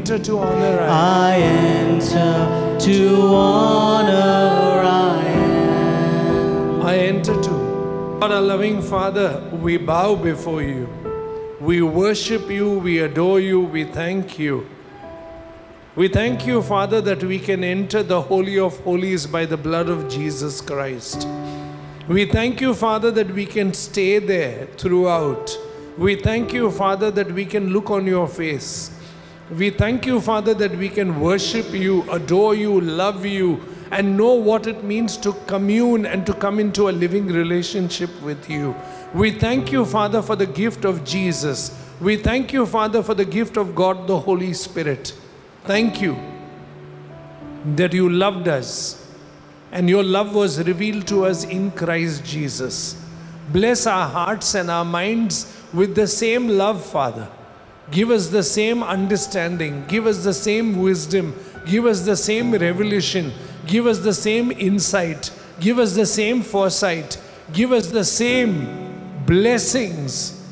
enter to honor. I enter to honor. I am. I enter to. God, our loving Father, we bow before you. We worship you, we adore you, we thank you. We thank you, Father, that we can enter the Holy of Holies by the blood of Jesus Christ. We thank you, Father, that we can stay there throughout. We thank you, Father, that we can look on your face. We thank you, Father, that we can worship you, adore you, love you, and know what it means to commune and to come into a living relationship with you. We thank you, Father, for the gift of Jesus. We thank you, Father, for the gift of God, the Holy Spirit. Thank you that you loved us and your love was revealed to us in Christ Jesus. Bless our hearts and our minds with the same love, Father. Give us the same understanding. Give us the same wisdom. Give us the same revelation. Give us the same insight. Give us the same foresight. Give us the same blessings,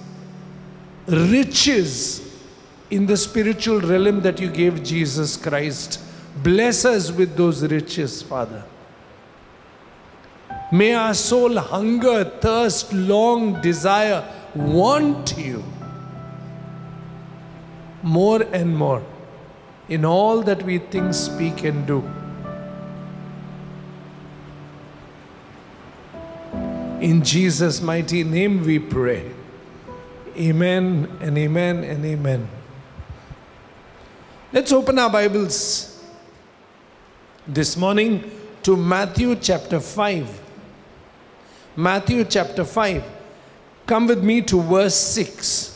riches in the spiritual realm that you gave Jesus Christ. Bless us with those riches, Father. May our soul hunger, thirst, long, desire, want you more and more in all that we think, speak, and do. In Jesus' mighty name we pray. Amen and amen and amen. Let's open our Bibles this morning to Matthew chapter 5. Matthew chapter 5. Come with me to verse 6.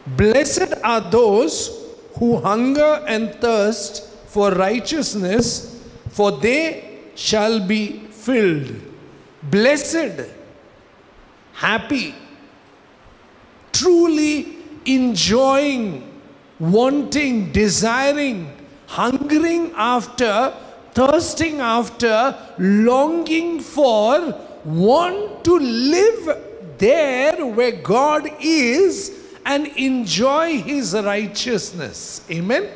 Blessed are those who hunger and thirst for righteousness, for they shall be filled. Blessed, happy, truly enjoying, wanting, desiring, hungering after, thirsting after, longing for, want to live there where God is and enjoy His righteousness. Amen.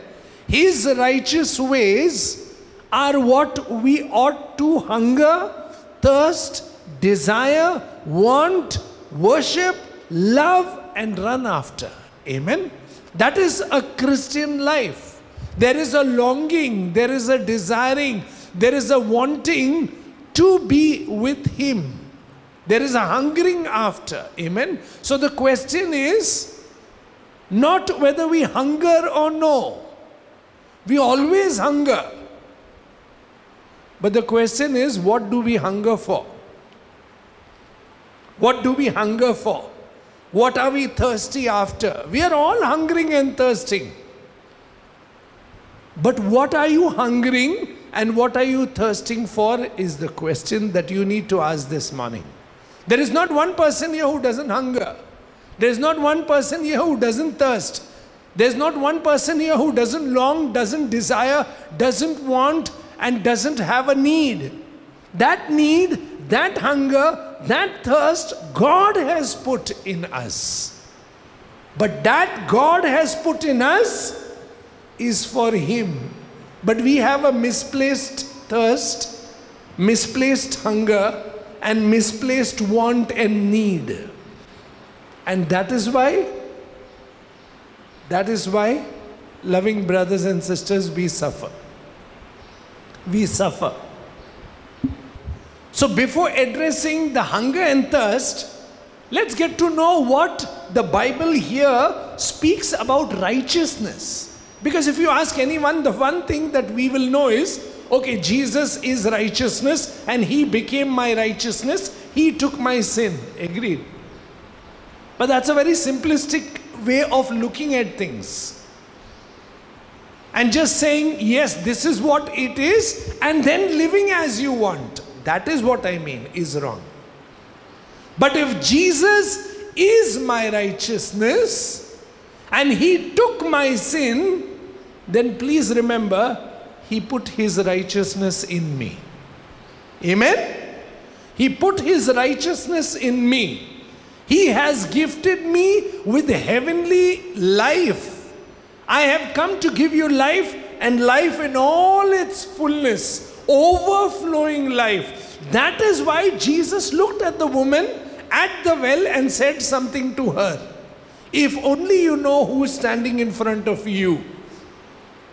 His righteous ways are what we ought to hunger, thirst, desire, want, worship, love, and run after. Amen. That is a Christian life. There is a longing, there is a desiring, there is a wanting to be with Him. There is a hungering after. Amen. So the question is not whether we hunger or no. We always hunger. But the question is, what do we hunger for? What do we hunger for? What are we thirsty after? We are all hungering and thirsting. But what are you hungering and what are you thirsting for is the question that you need to ask this morning. There is not one person here who doesn't hunger. There is not one person here who doesn't thirst. There is not one person here who doesn't long, doesn't desire, doesn't want, and doesn't have a need. That need, that hunger, that thirst, God has put in us. But that God has put in us is for Him. But we have a misplaced thirst, misplaced hunger, and misplaced want and need. And that is why, loving brothers and sisters, we suffer. We suffer. So before addressing the hunger and thirst, let's get to know what the Bible here speaks about righteousness. Because if you ask anyone, the one thing that we will know is, okay, Jesus is righteousness and He became my righteousness. He took my sin. Agreed. But that's a very simplistic way of looking at things. And just saying, yes, this is what it is, and then living as you want. That is what I mean, is wrong. But if Jesus is my righteousness, and He took my sin, then please remember, He put His righteousness in me. Amen? He put His righteousness in me. He has gifted me with heavenly life. I have come to give you life, and life in all its fullness, overflowing life. That is why Jesus looked at the woman at the well and said something to her. If only you know who is standing in front of you,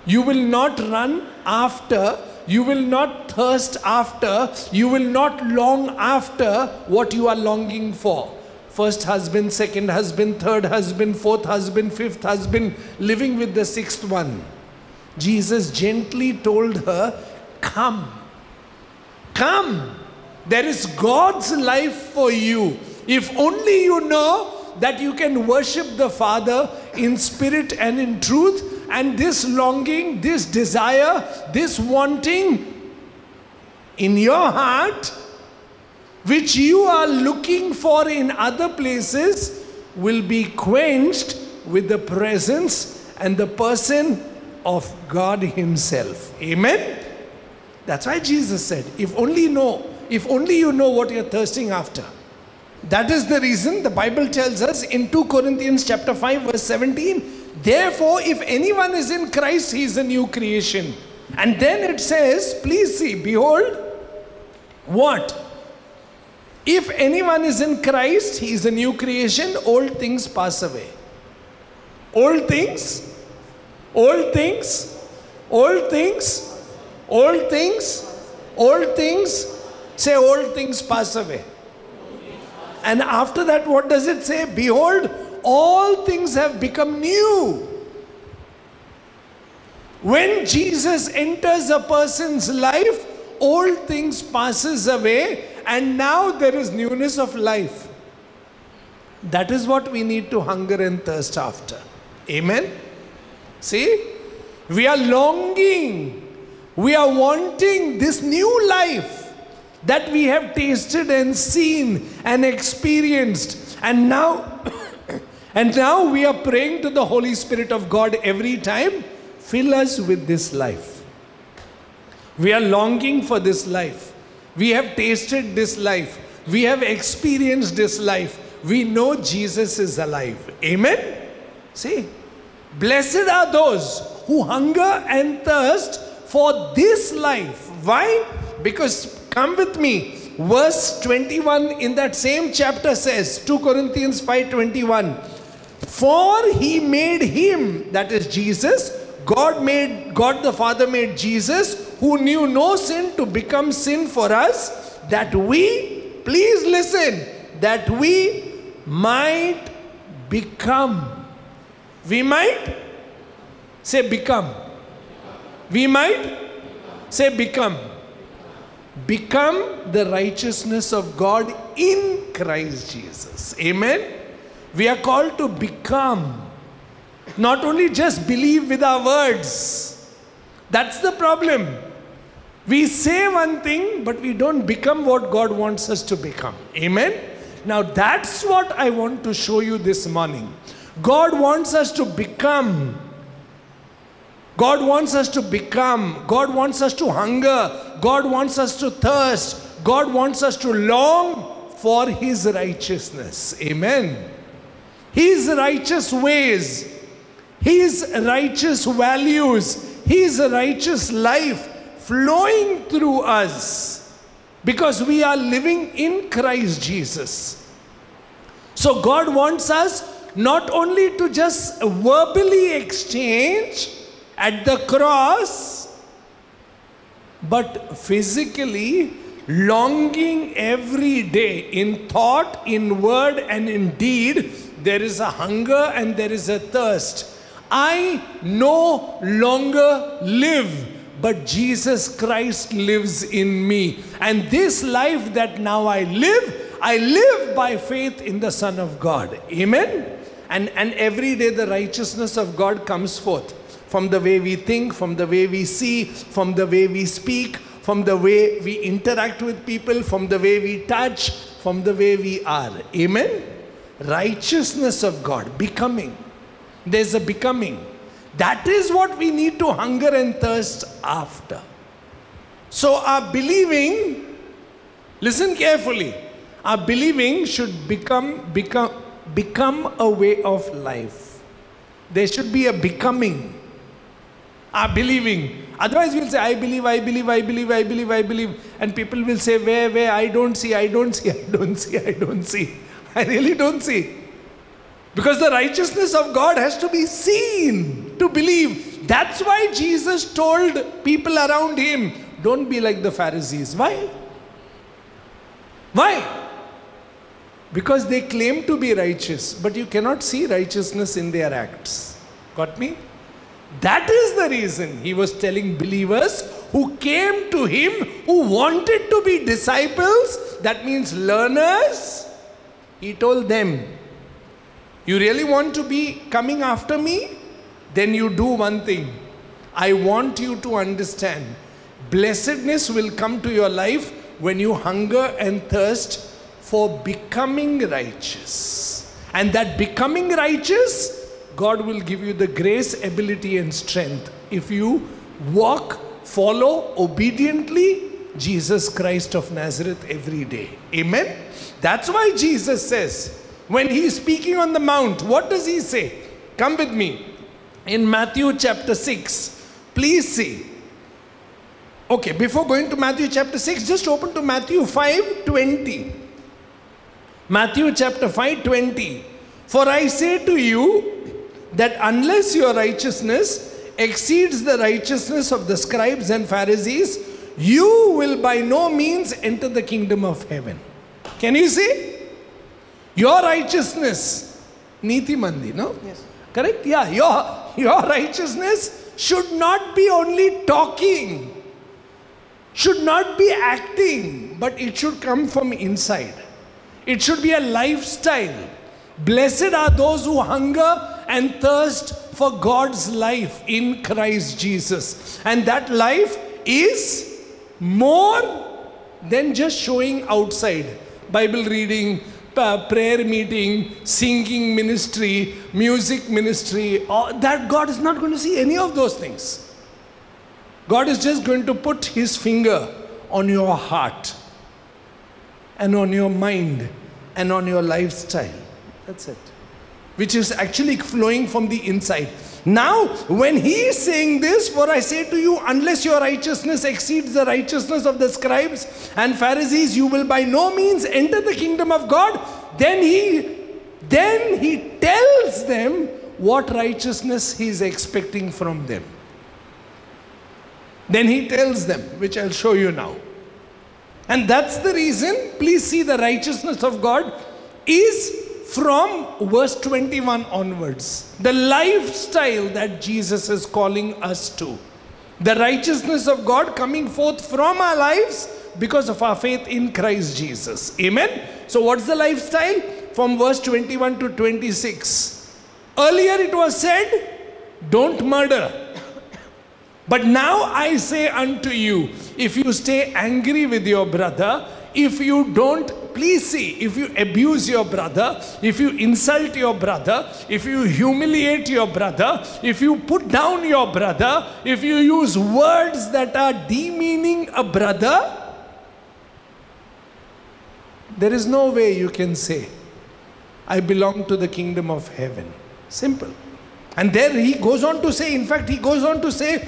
you will not run after, you will not thirst after, you will not long after what you are longing for. First husband, second husband, third husband, fourth husband, fifth husband, living with the sixth one. Jesus gently told her, come, come. There is God's life for you. If only you know that you can worship the Father in spirit and in truth, and this longing, this desire, this wanting in your heart, which you are looking for in other places, will be quenched with the presence and the person of God Himself. Amen? That's why Jesus said, if only you know what you're thirsting after. That is the reason the Bible tells us in 2 Corinthians chapter 5 verse 17, therefore if anyone is in Christ, he is a new creation. And then it says, please see, behold, what? If anyone is in Christ, he is a new creation, old things pass away. Old things, old things, old things, old things, old things, say old things pass away. And after that, what does it say? Behold, all things have become new. When Jesus enters a person's life, old things passes away, and now there is newness of life. That is what we need to hunger and thirst after. Amen? See? We are longing, we are wanting this new life that we have tasted and seen and experienced. And now, we are praying to the Holy Spirit of God every time, fill us with this life. We are longing for this life. We have tasted this life. We have experienced this life. We know Jesus is alive. Amen? See, blessed are those who hunger and thirst for this life. Why? Because, come with me, verse 21 in that same chapter says, 2 Corinthians 5:21, for He made Him, that is Jesus, God the Father made Jesus, who knew no sin, to become sin for us, that we, please listen, that we might become. We might? Say become. We might? Say become. Become the righteousness of God in Christ Jesus. Amen? We are called to become. Not only just believe with our words. That's the problem. We say one thing, but we don't become what God wants us to become. Amen? Now that's what I want to show you this morning. God wants us to become. God wants us to become. God wants us to hunger. God wants us to thirst. God wants us to long for His righteousness. Amen. His righteous ways, His righteous values, His righteous life flowing through us, because we are living in Christ Jesus. So God wants us not only to just verbally exchange at the cross, but physically longing every day in thought, in word, and in deed. There is a hunger and there is a thirst. I no longer live, but Jesus Christ lives in me. And this life that now I live by faith in the Son of God. Amen? And every day the righteousness of God comes forth. From the way we think, from the way we see, from the way we speak, from the way we interact with people, from the way we touch, from the way we are. Amen? Righteousness of God, becoming. There's a becoming. That is what we need to hunger and thirst after. So our believing, listen carefully, Our believing should become a way of life. There should be a becoming. Our believing. Otherwise we'll say, I believe. And people will say, where, I don't see. I really don't see. Because the righteousness of God has to be seen to believe. That's why Jesus told people around him, don't be like the Pharisees. Why? Because they claim to be righteous, but you cannot see righteousness in their acts. Got me? That is the reason he was telling believers who came to him, who wanted to be disciples, that means learners. He told them, you really want to be coming after me? Then you do one thing. I want you to understand, blessedness will come to your life when you hunger and thirst for becoming righteous. And that becoming righteous, God will give you the grace, ability and strength if you walk, follow obediently Jesus Christ of Nazareth every day. Amen? That's why Jesus says, when he is speaking on the mount, what does he say? Come with me. In Matthew chapter 6, please see. Okay, before going to Matthew chapter 6, just open to Matthew 5:20. Matthew chapter 5:20. For I say to you that unless your righteousness exceeds the righteousness of the scribes and Pharisees, you will by no means enter the kingdom of heaven. Can you see? Your righteousness, Niti Mandi, no? Yes. Correct? Yeah, your righteousness should not be only talking, should not be acting, but it should come from inside. It should be a lifestyle. Blessed are those who hunger and thirst for God's life in Christ Jesus. And that life is more than just showing outside. Bible reading, prayer meeting, singing ministry, music ministry, that God is not going to see any of those things. God is just going to put his finger on your heart and on your mind and on your lifestyle. That's it. Which is actually flowing from the inside. Now, when he is saying this, for I say to you, unless your righteousness exceeds the righteousness of the scribes and Pharisees, you will by no means enter the kingdom of God. Then he tells them what righteousness he is expecting from them. Then he tells them, which I'll show you now. And that's the reason, please see, the righteousness of God is from verse 21 onwards. The lifestyle that Jesus is calling us to. The righteousness of God coming forth from our lives because of our faith in Christ Jesus. Amen? So what's the lifestyle? From verse 21 to 26. Earlier it was said, don't murder. But now I say unto you, if you stay angry with your brother, if you don't, please see, if you abuse your brother, if you insult your brother, if you humiliate your brother, if you put down your brother, if you use words that are demeaning a brother, there is no way you can say, I belong to the kingdom of heaven. Simple. And there he goes on to say, in fact, he goes on to say,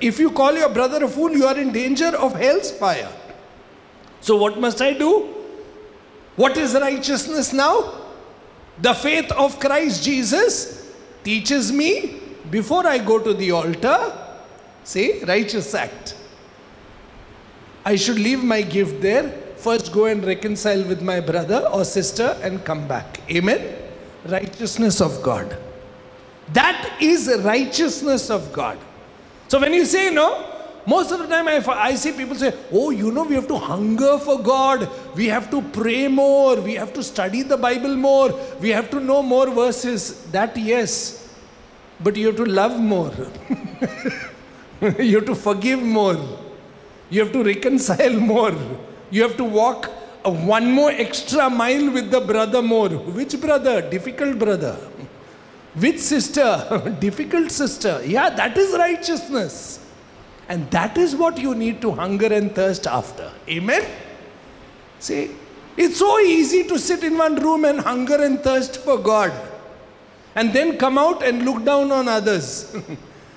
if you call your brother a fool, you are in danger of hell's fire. So what must I do? What is righteousness now? The faith of Christ Jesus teaches me, before I go to the altar, say, righteous act. I should leave my gift there, first go and reconcile with my brother or sister and come back. Amen? Righteousness of God. That is righteousness of God. So when you say, no, most of the time I see people say, oh, you know, we have to hunger for God. We have to pray more. We have to study the Bible more. We have to know more verses. That, yes. But you have to love more. You have to forgive more. You have to reconcile more. You have to walk one more extra mile with the brother more. Which brother? Difficult brother. Which sister? Difficult sister. Yeah, that is righteousness. And that is what you need to hunger and thirst after. Amen? See, It's so easy to sit in one room and hunger and thirst for God, and then come out and look down on others.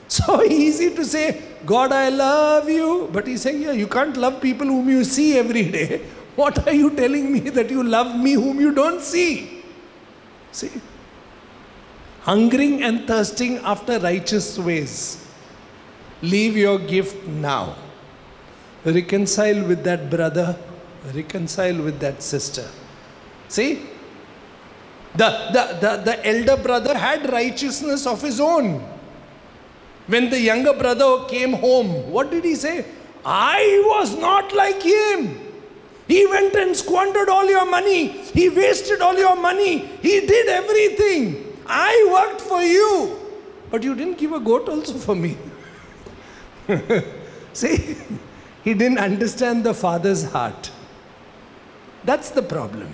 So easy to say, God, I love you. But he's saying, yeah, you can't love people whom you see every day. What are you telling me that you love me whom you don't see? See? Hungering and thirsting after righteous ways. Leave your gift now. Reconcile with that brother. Reconcile with that sister. See? The elder brother had righteousness of his own. When the younger brother came home, what did he say? I was not like him. He went and squandered all your money. He wasted all your money. He did everything. I worked for you. But you didn't give a goat also for me. See, he didn't understand the father's heart. That's the problem.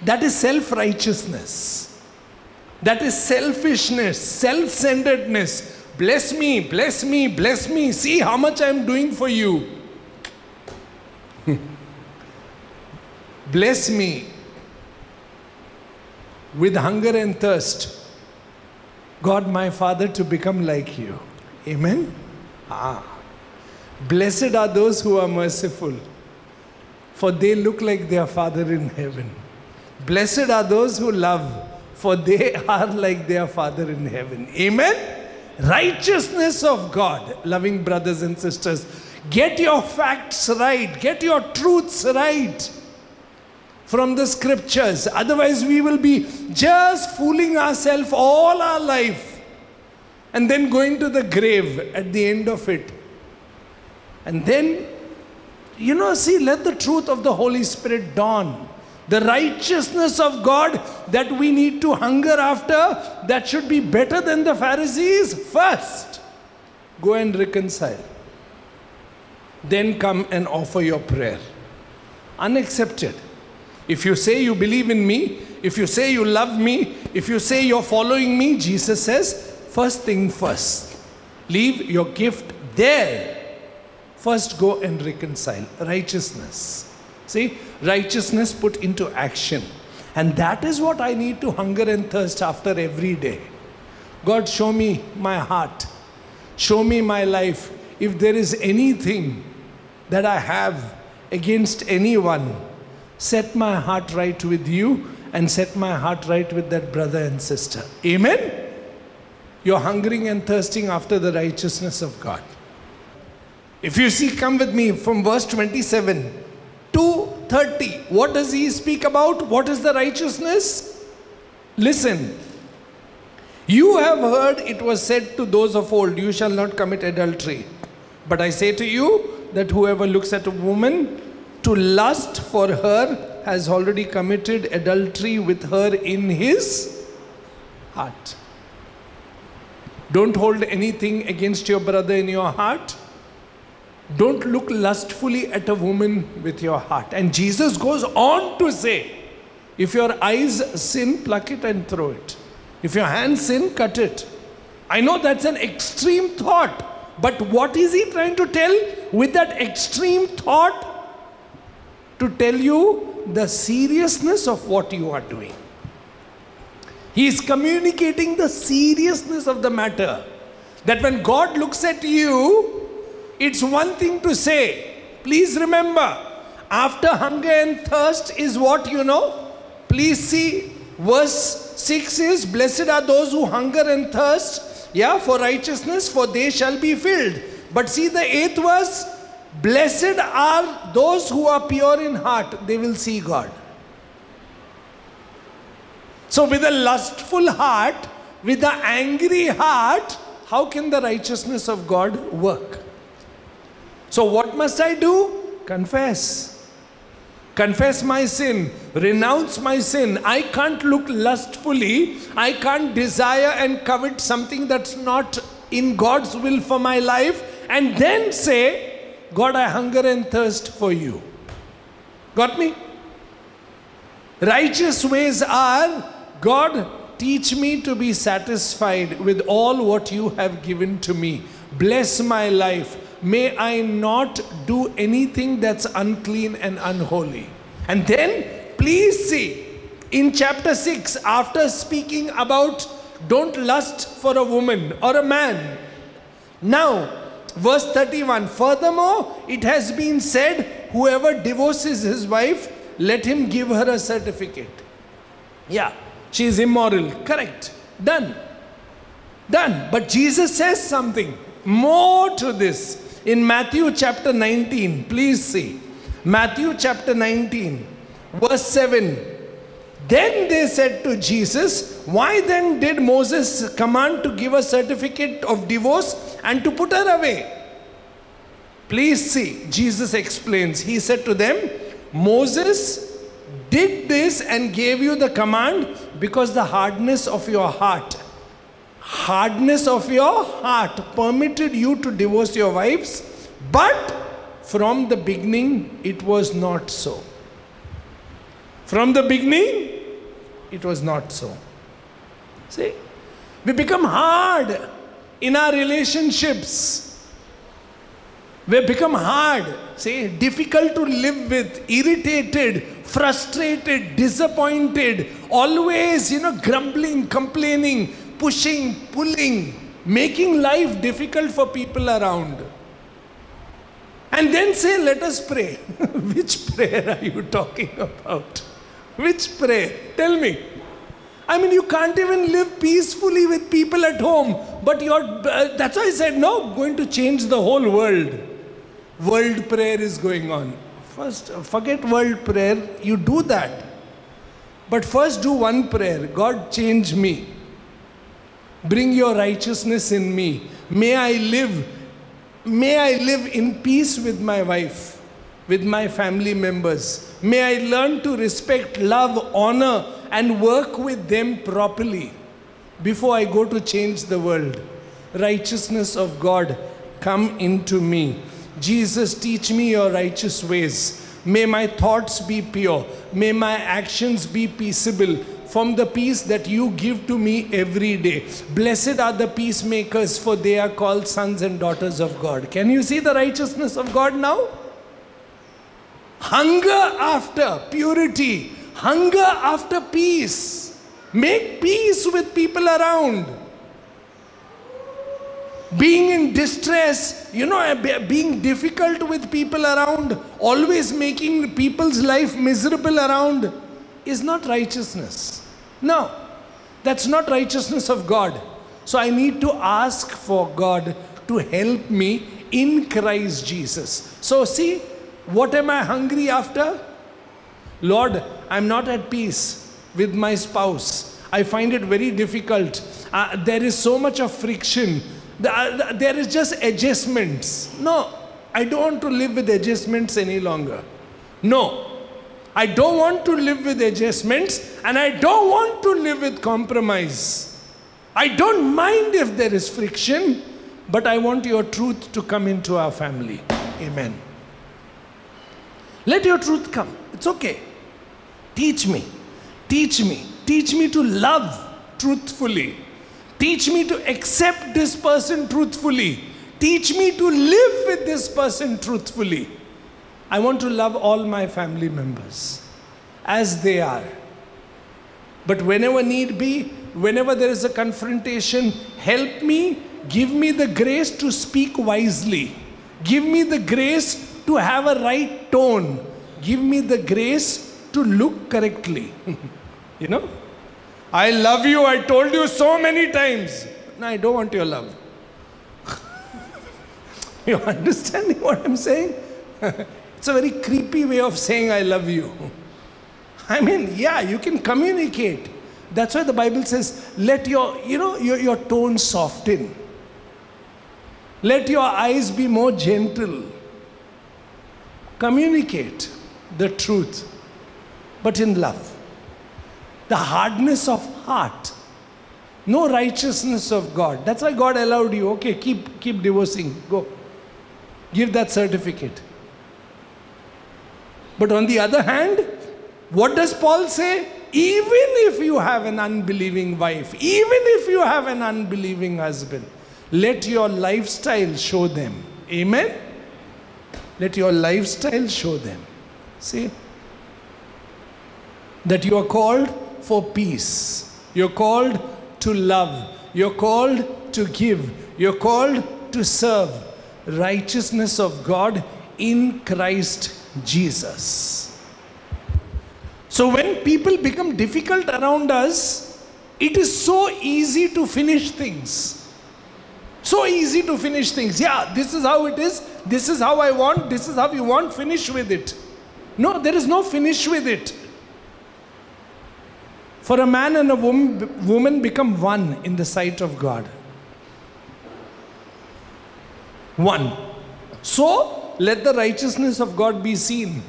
That is self-righteousness. That is selfishness, self-centeredness. Bless me, bless me, bless me. See how much I am doing for you. Bless me with hunger and thirst, God my Father, to become like you. Amen? Blessed are those who are merciful, for they look like their Father in heaven. Blessed are those who love, for they are like their Father in heaven. Amen? Righteousness of God, loving brothers and sisters. Get your facts right. Get your truths right from the scriptures. Otherwise we will be just fooling ourselves all our life and then going to the grave at the end of it. And then, see, let the truth of the Holy Spirit dawn. The righteousness of God that we need to hunger after, that should be better than the Pharisees. First, go and reconcile. Then come and offer your prayer. Unaccepted. If you say you believe in me, if you say you love me, if you say you're following me, Jesus says, first thing first. Leave your gift there. First go and reconcile. Righteousness. See, righteousness put into action. And that is what I need to hunger and thirst after every day. God, show me my heart. Show me my life. If there is anything that I have against anyone, set my heart right with you and set my heart right with that brother and sister. Amen? You're hungering and thirsting after the righteousness of God. If you see, come with me from verse 27 to 30. What does he speak about? What is the righteousness? Listen. You have heard it was said to those of old, you shall not commit adultery. But I say to you that whoever looks at a woman to lust for her has already committed adultery with her in his heart. Don't hold anything against your brother in your heart. Don't look lustfully at a woman with your heart. And Jesus goes on to say, if your eyes sin, pluck it and throw it. If your hand sin, cut it. I know that's an extreme thought, but what is he trying to tell with that extreme thought? To tell you the seriousness of what you are doing. He is communicating the seriousness of the matter. That when God looks at you, it's one thing to say, please remember, after hunger and thirst is what you know. Please see, verse 6 is, blessed are those who hunger and thirst, for righteousness, for they shall be filled. But see the 8th verse, blessed are those who are pure in heart, they will see God. So with a lustful heart, with an angry heart, how can the righteousness of God work? So what must I do? Confess. Confess my sin. Renounce my sin. I can't look lustfully. I can't desire and covet something that's not in God's will for my life. And then say, God, I hunger and thirst for you. Got me? Righteous ways are, God, teach me to be satisfied with all what you have given to me. Bless my life. May I not do anything that's unclean and unholy. And then please see, in chapter 6, after speaking about don't lust for a woman or a man, now, verse 31, furthermore, it has been said, whoever divorces his wife, let him give her a certificate. Yeah, she is immoral. Correct. Done. Done. But Jesus says something more to this. In Matthew chapter 19, please see. Matthew chapter 19, verse 7. Then they said to Jesus, why then did Moses command to give a certificate of divorce and to put her away? Please see, Jesus explains. He said to them, Moses did this and gave you the command because the hardness of your heart permitted you to divorce your wives, but from the beginning it was not so. From the beginning, it was not so. See, we become hard in our relationships. We become hard, see, difficult to live with, irritated, frustrated, disappointed, always, grumbling, complaining, pushing, pulling, making life difficult for people around. And then say, let us pray. Which prayer are you talking about? Which prayer? Tell me. I mean, you can't even live peacefully with people at home. But that's why I said, no, going to change the whole world. World prayer is going on. First, forget world prayer. You do that. But first do one prayer. God, change me. Bring your righteousness in me. May I live in peace with my wife, with my family members. May I learn to respect, love, honor, and work with them properly before I go to change the world. Righteousness of God, come into me. Jesus, teach me your righteous ways. May my thoughts be pure. May my actions be peaceable from the peace that you give to me every day. Blessed are the peacemakers, for they are called sons and daughters of God. Can you see the righteousness of God now? Hunger after purity. Hunger after peace. Make peace with people around. Being in distress, being difficult with people around, always making people's life miserable around, is not righteousness. No, that's not righteousness of God. So I need to ask for God to help me in Christ Jesus. So see, what am I hungry after? Lord, I'm not at peace with my spouse. I find it very difficult. There is so much of friction. There is just adjustments. No, I don't want to live with adjustments any longer. No, I don't want to live with adjustments, and I don't want to live with compromise. I don't mind if there is friction, but I want your truth to come into our family. Amen. Let your truth come. It's okay. Teach me. Teach me. Teach me to love truthfully. Teach me to accept this person truthfully. Teach me to live with this person truthfully. I want to love all my family members as they are. But whenever need be, whenever there is a confrontation, help me, give me the grace to speak wisely. Give me the grace to have a right tone. Give me the grace to look correctly. I love you, I told you so many times. No, I don't want your love. You understanding what I'm saying? It's a very creepy way of saying I love you. I mean, yeah, you can communicate. That's why the Bible says, let your tone soften. Let your eyes be more gentle. Communicate the truth, but in love. The hardness of heart. No righteousness of God. That's why God allowed you. Okay, keep divorcing. Go. Give that certificate. But on the other hand, what does Paul say? Even if you have an unbelieving wife, even if you have an unbelieving husband, let your lifestyle show them. Amen? Let your lifestyle show them. See? that you are called for peace. You're called to love. You're called to give. You're called to serve. Righteousness of God in Christ Jesus. So when people become difficult around us, it is so easy to finish things. So easy to finish things. Yeah, this is how it is. This is how I want. This is how you want. Finish with it. No, there is no finish with it. For a man and a woman become one in the sight of God. One. So, let the righteousness of God be seen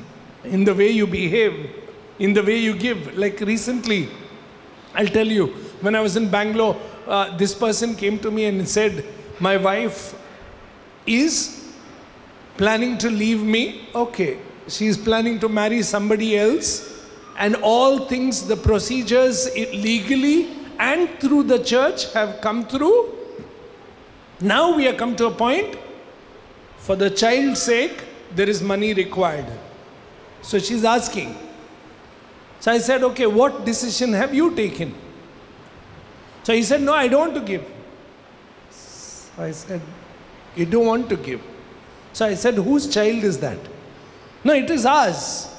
in the way you behave, in the way you give. Like recently, I'll tell you, when I was in Bangalore, this person came to me and said, my wife is planning to leave me. Okay, she is planning to marry somebody else. And all things, the procedures legally and through the church have come through. Now we have come to a point, for the child's sake, there is money required. So she's asking. So I said, okay, what decision have you taken? So he said, no, I don't want to give. So I said, you don't want to give. So I said, whose child is that? No, it is ours.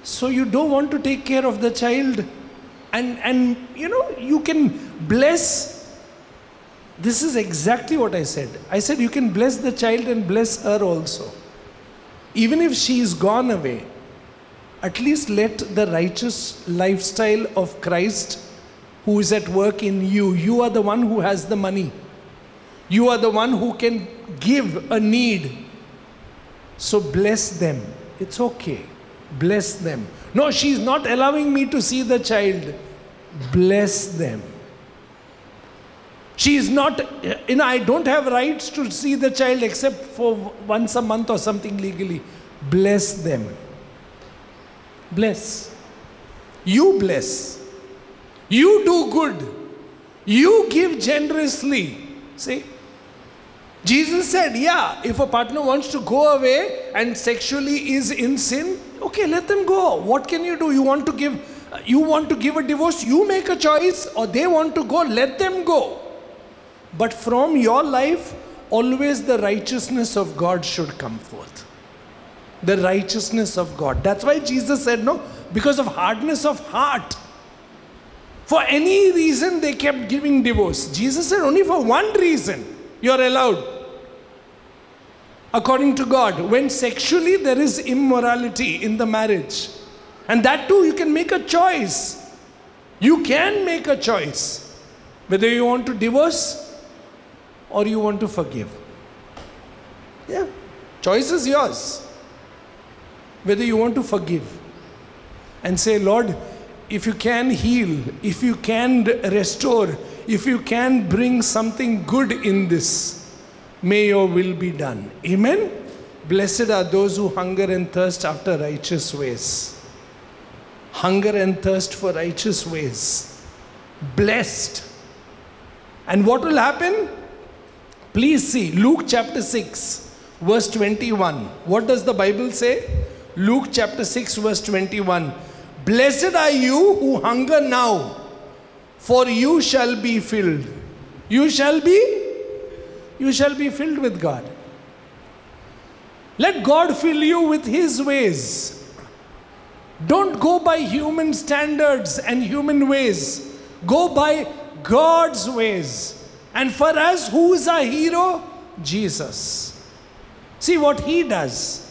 So you don't want to take care of the child, and you know, you can bless. This is exactly what I said. I said you can bless the child and bless her also. Even if she is gone away, at least let the righteous lifestyle of Christ, who is at work in you. You are the one who has the money. You are the one who can give a need. So bless them. It's okay. Bless them. No, she is not allowing me to see the child. Bless them. She is not, you know, I don't have rights to see the child except for once a month or something legally. Bless them. Bless. You bless. You do good. You give generously. See? Jesus said, yeah, if a partner wants to go away and sexually is in sin, okay, let them go. What can you do? You want to give a divorce, you make a choice, or they want to go, let them go. But from your life, always the righteousness of God should come forth. The righteousness of God. That's why Jesus said, no, because of hardness of heart. For any reason they kept giving divorce. Jesus said only for one reason you're allowed. According to God, when sexually there is immorality in the marriage. And that too, you can make a choice. You can make a choice. Whether you want to divorce or you want to forgive. Yeah, choice is yours. Whether you want to forgive and say, Lord, if you can heal, if you can restore, if you can bring something good in this, may your will be done. Amen? Blessed are those who hunger and thirst after righteous ways. Hunger and thirst for righteous ways. Blessed. And what will happen? Please see Luke chapter 6, verse 21. What does the Bible say? Luke chapter 6, verse 21. Blessed are you who hunger now, for you shall be filled. You shall be filled with God. Let God fill you with His ways. Don't go by human standards and human ways. Go by God's ways. And for us, who is our hero? Jesus. See what He does.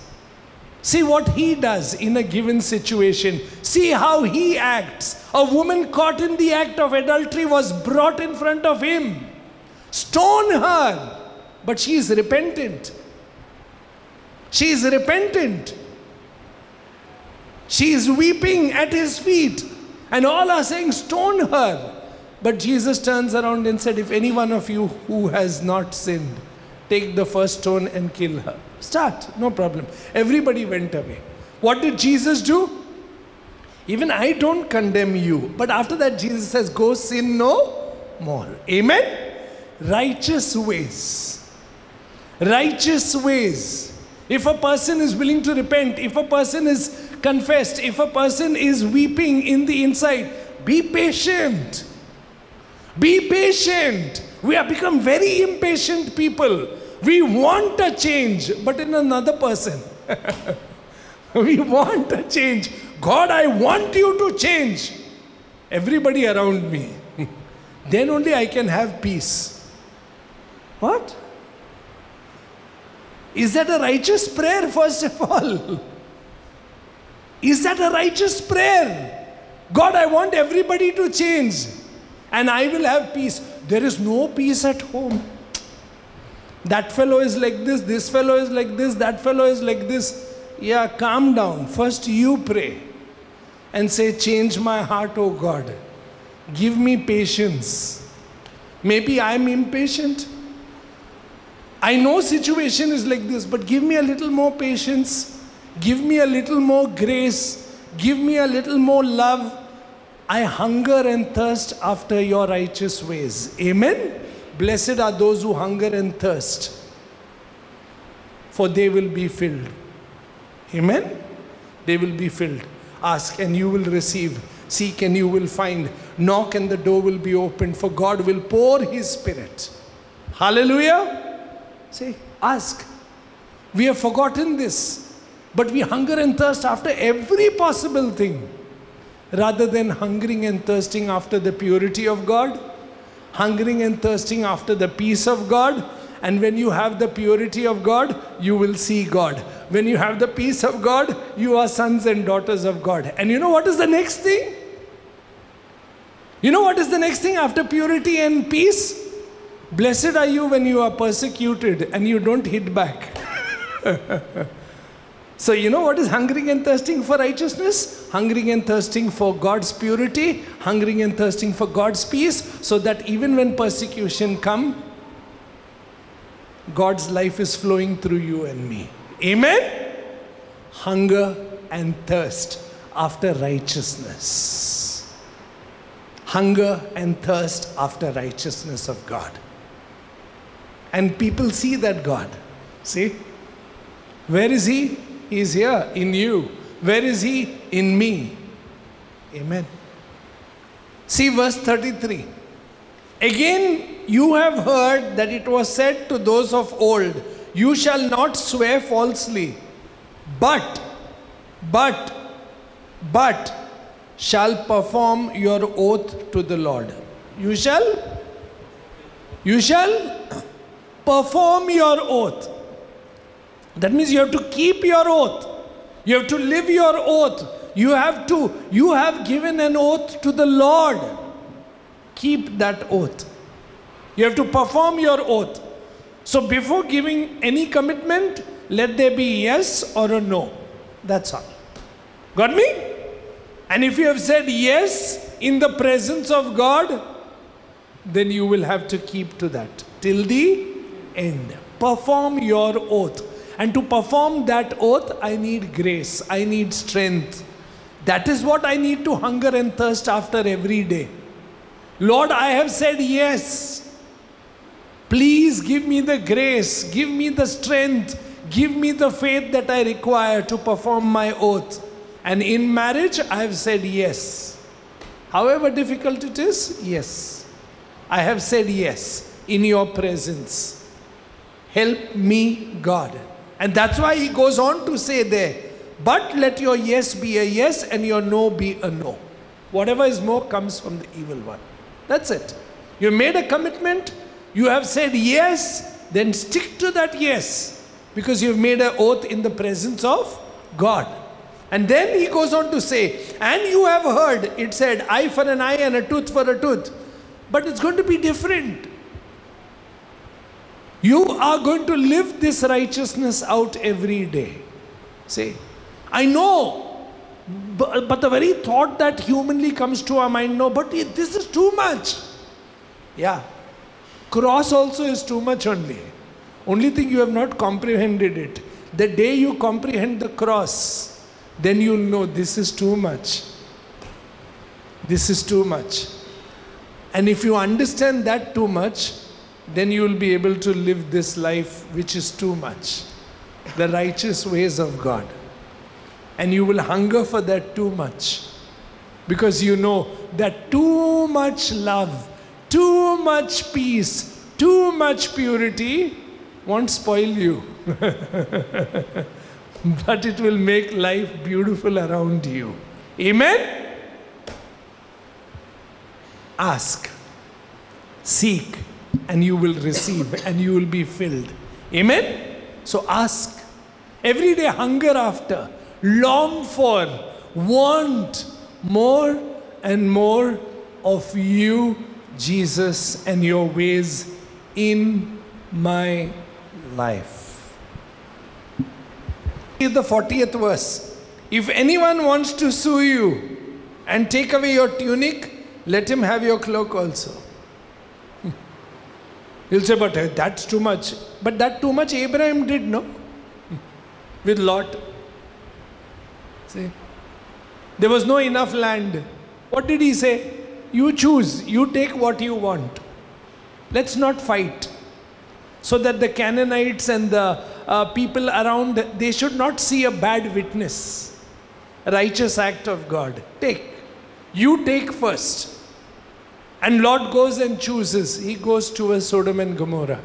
See what He does in a given situation. See how He acts. A woman caught in the act of adultery was brought in front of Him. Stone her. But she is repentant. She is repentant. She is weeping at His feet. And all are saying, stone her. But Jesus turns around and said, if any one of you who has not sinned, take the first stone and kill her. Start, no problem. Everybody went away. What did Jesus do? Even I don't condemn you. But after that, Jesus says, go sin no more. Amen? Righteous ways. Righteous ways. If a person is willing to repent, if a person is confessed. If a person is weeping in the inside, be patient. Be patient. We have become very impatient people. We want a change, but in another person. We want a change. God, I want you to change everybody around me. Then only I can have peace. What? Is that a righteous prayer, first of all? Is that a righteous prayer? God, I want everybody to change and I will have peace. There is no peace at home. That fellow is like this fellow is like this, that fellow is like this. Yeah, calm down. First you pray and say, change my heart, oh God. Give me patience. Maybe I'm impatient. I know situation is like this, but give me a little more patience. Give me a little more grace. Give me a little more love. I hunger and thirst after your righteous ways. Amen. Blessed are those who hunger and thirst, for they will be filled. Amen. They will be filled. Ask and you will receive. Seek and you will find. Knock and the door will be opened, for God will pour His Spirit. Hallelujah. Say, ask. We have forgotten this, but we hunger and thirst after every possible thing, rather than hungering and thirsting after the purity of God, hungering and thirsting after the peace of God. And when you have the purity of God, you will see God. When you have the peace of God, you are sons and daughters of God. And you know what is the next thing? You know what is the next thing after purity and peace? Blessed are you when you are persecuted and you don't hit back. So you know what is hungering and thirsting for righteousness? Hungering and thirsting for God's purity, hungering and thirsting for God's peace, so that even when persecution comes, God's life is flowing through you and me. Amen? Hunger and thirst after righteousness. Hunger and thirst after righteousness of God. And people see that God. See? Where is He? He is here in you. Where is He? In me. Amen. See verse 33. Again, you have heard that it was said to those of old, you shall not swear falsely, but shall perform your oath to the Lord. You shall perform your oath. That means you have to keep your oath. You have to live your oath. You have given an oath to the Lord. Keep that oath. You have to perform your oath. So before giving any commitment, let there be yes or a no. That's all. Got me? And if you have said yes in the presence of God, then you will have to keep to that till the end. Perform your oath. And to perform that oath, I need grace. I need strength. That is what I need to hunger and thirst after every day. Lord, I have said yes. Please give me the grace. Give me the strength. Give me the faith that I require to perform my oath. And in marriage, I have said yes. However difficult it is, yes. I have said yes in your presence. Help me, God. And that's why he goes on to say there, but let your yes be a yes and your no be a no. Whatever is more comes from the evil one. That's it. You made a commitment, you have said yes, then stick to that yes, because you've made an oath in the presence of God. And then he goes on to say, and you have heard it said, eye for an eye and a tooth for a tooth. But it's going to be different. You are going to live this righteousness out every day. See, I know, but the very thought that humanly comes to our mind, no, but this is too much. Yeah, cross also is too much only. Only thing you have not comprehended it. The day you comprehend the cross, then you'll know this is too much. This is too much. And if you understand that too much, then you will be able to live this life which is too much. The righteous ways of God. And you will hunger for that too much. Because you know that too much love, too much peace, too much purity won't spoil you. But it will make life beautiful around you. Amen? Ask, seek, and you will receive, and you will be filled. Amen? So ask. Every day hunger after, long for, want more and more of you, Jesus, and your ways in my life. The 40th verse. If anyone wants to sue you and take away your tunic, let him have your cloak also. You'll say, but that's too much. But that too much Abraham did, no? With Lot. See? There was no enough land. What did he say? You choose. You take what you want. Let's not fight. So that the Canaanites and the people around, they should not see a bad witness. A righteous act of God. Take. You take first. And Lot goes and chooses. He goes towards Sodom and Gomorrah.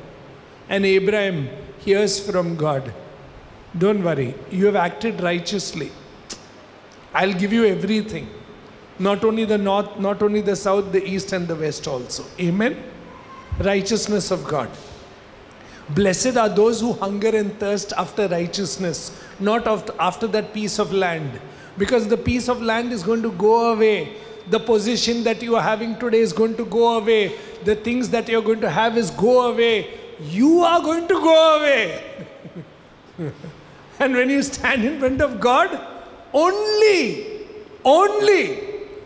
And Abraham hears from God. Don't worry. You have acted righteously. I'll give you everything. Not only the north, not only the south, the east and the west also. Amen? Righteousness of God. Blessed are those who hunger and thirst after righteousness, not after that piece of land. Because the piece of land is going to go away. The position that you are having today is going to go away. The things that you're going to have is go away. You are going to go away. And when you stand in front of God, only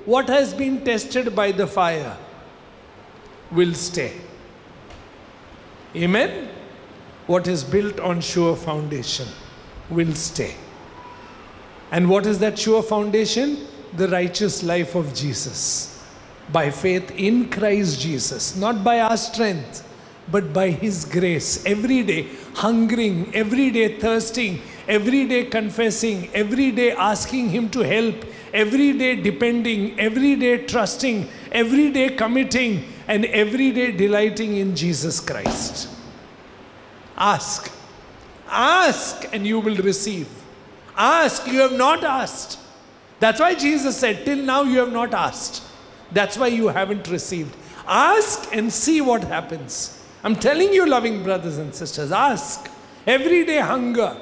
what has been tested by the fire will stay. Amen? What is built on sure foundation will stay. And what is that sure foundation? The righteous life of Jesus. By faith in Christ Jesus. Not by our strength, but by His grace. Every day hungering, every day thirsting, every day confessing, every day asking Him to help, every day depending, every day trusting, every day committing, and every day delighting in Jesus Christ. Ask. Ask and you will receive. Ask, you have not asked. That's why Jesus said, till now you have not asked. That's why you haven't received. Ask and see what happens. I'm telling you, loving brothers and sisters, ask. Every day hunger,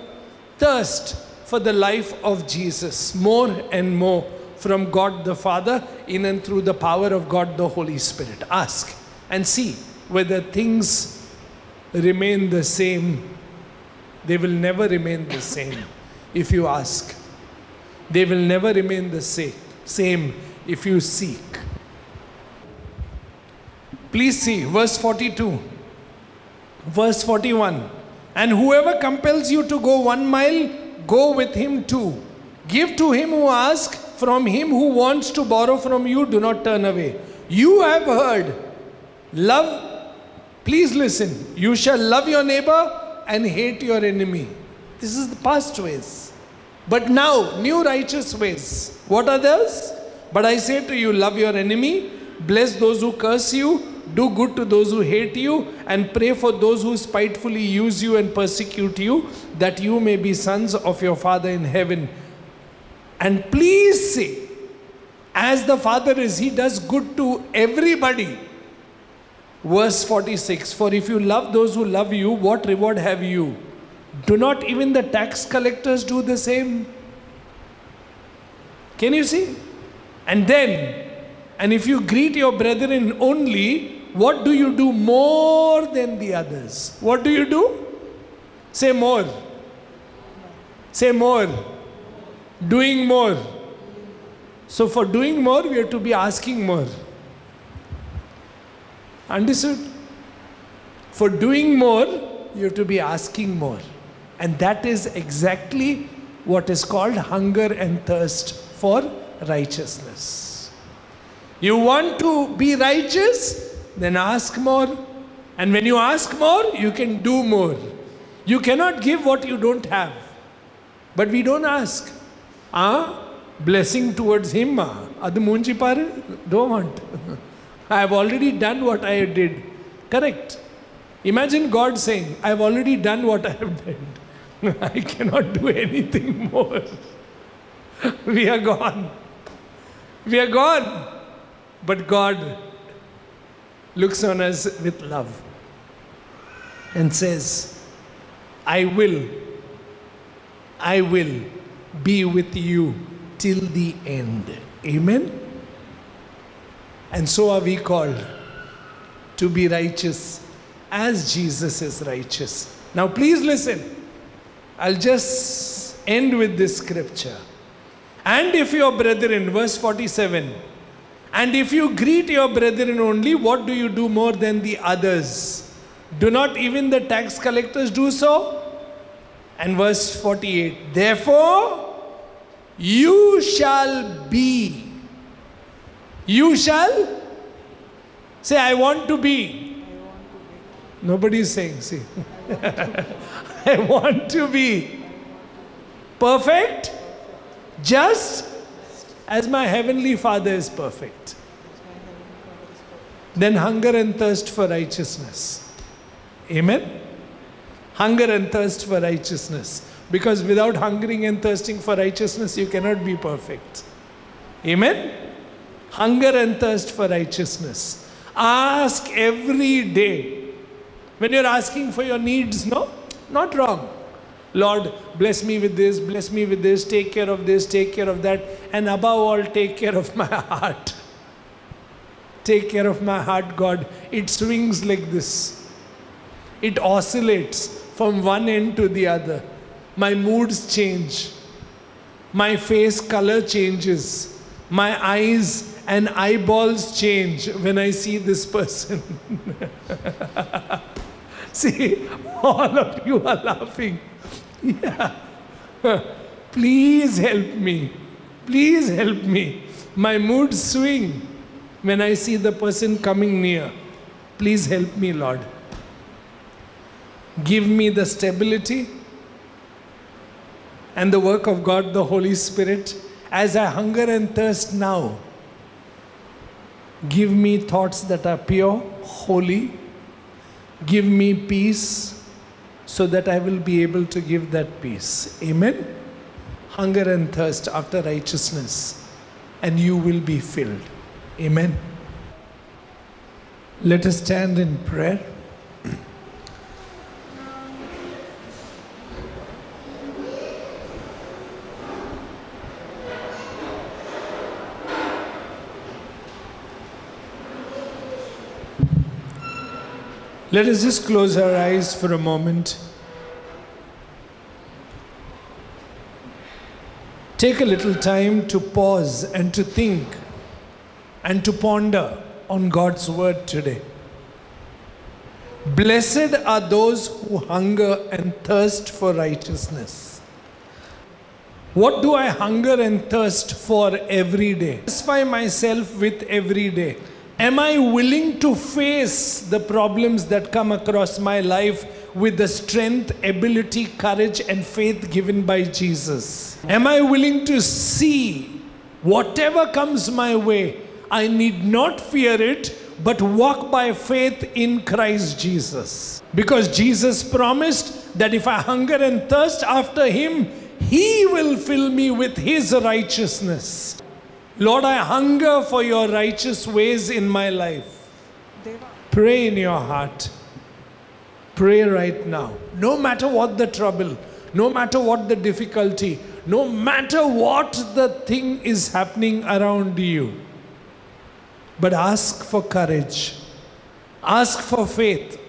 thirst for the life of Jesus, more and more from God the Father, in and through the power of God the Holy Spirit. Ask and see whether things remain the same. They will never remain the same if you ask. They will never remain the same if you seek. Please see verse 42, verse 41. And whoever compels you to go 1 mile, go with him 2. Give to him who asks, from him who wants to borrow from you, do not turn away. You have heard, love, please listen, you shall love your neighbor and hate your enemy. This is the past ways. But now, new righteous ways. What are those? But I say to you, love your enemy, bless those who curse you, do good to those who hate you, and pray for those who spitefully use you and persecute you, that you may be sons of your Father in heaven. And please say, as the Father is, He does good to everybody. Verse 46, for if you love those who love you, what reward have you? Do not even the tax collectors do the same? Can you see? And then, and if you greet your brethren only, what do you do more than the others? What do you do? Say more. Say more. Doing more. So for doing more, we have to be asking more. Understood? For doing more, you have to be asking more. And that is exactly what is called hunger and thirst for righteousness. You want to be righteous? Then ask more. And when you ask more, you can do more. You cannot give what you don't have. But we don't ask. Blessing towards him. Adu munchi paru? Don't want. I have already done what I did. Correct. Imagine God saying, I have already done what I have done. I cannot do anything more. We are gone. We are gone. But God looks on us with love and says, I will be with you till the end. Amen? And so are we called to be righteous as Jesus is righteous. Now please listen. I'll just end with this scripture. And if your brethren, verse 47, and if you greet your brethren only, what do you do more than the others? Do not even the tax collectors do so? And verse 48, therefore you shall be. You shall say, I want to be. Nobody is saying, see. I want to be perfect, just as my heavenly Father is perfect. Then hunger and thirst for righteousness. Amen? Hunger and thirst for righteousness. Because without hungering and thirsting for righteousness, you cannot be perfect. Amen? Hunger and thirst for righteousness. Ask every day. When you're asking for your needs, no? Not wrong. Lord, bless me with this, take care of this, take care of that, and above all, take care of my heart. Take care of my heart, God. It swings like this. It oscillates from one end to the other. My moods change. My face color changes. My eyes and eyeballs change when I see this person. See, all of you are laughing. Yeah. Please help me. Please help me. My moods swing when I see the person coming near. Please help me, Lord. Give me the stability and the work of God, the Holy Spirit, as I hunger and thirst now. Give me thoughts that are pure, holy. Give me peace so that I will be able to give that peace. Amen? Hunger and thirst after righteousness, and you will be filled. Amen? Let us stand in prayer. Let us just close our eyes for a moment. Take a little time to pause and to think and to ponder on God's word today. Blessed are those who hunger and thirst for righteousness. What do I hunger and thirst for every day? Satisfy myself with every day. Am I willing to face the problems that come across my life with the strength, ability, courage, and faith given by Jesus? Am I willing to see whatever comes my way, I need not fear it, but walk by faith in Christ Jesus? Because Jesus promised that if I hunger and thirst after Him, He will fill me with His righteousness. Lord, I hunger for your righteous ways in my life. Pray in your heart. Pray right now. No matter what the trouble, no matter what the difficulty, no matter what the thing is happening around you. But ask for courage. Ask for faith.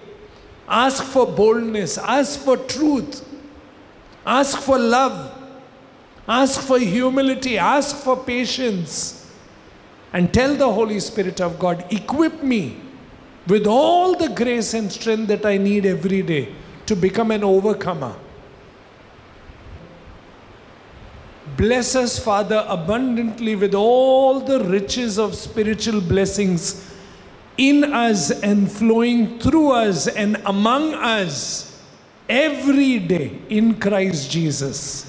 Ask for boldness. Ask for truth. Ask for love. Ask for humility, ask for patience, and tell the Holy Spirit of God, equip me with all the grace and strength that I need every day to become an overcomer. Bless us, Father, abundantly with all the riches of spiritual blessings in us and flowing through us and among us every day in Christ Jesus.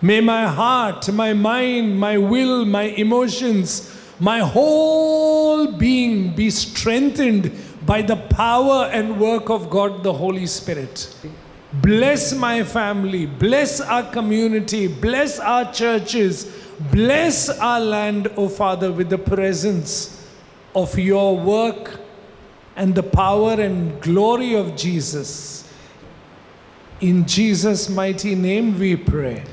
May my heart, my mind, my will, my emotions, my whole being be strengthened by the power and work of God the Holy Spirit. Bless my family, bless our community, bless our churches, bless our land, O Father, with the presence of your work and the power and glory of Jesus. In Jesus' mighty name we pray.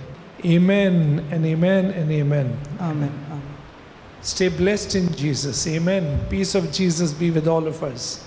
Amen and amen and amen. Amen. Amen. Stay blessed in Jesus. Amen. Peace of Jesus be with all of us.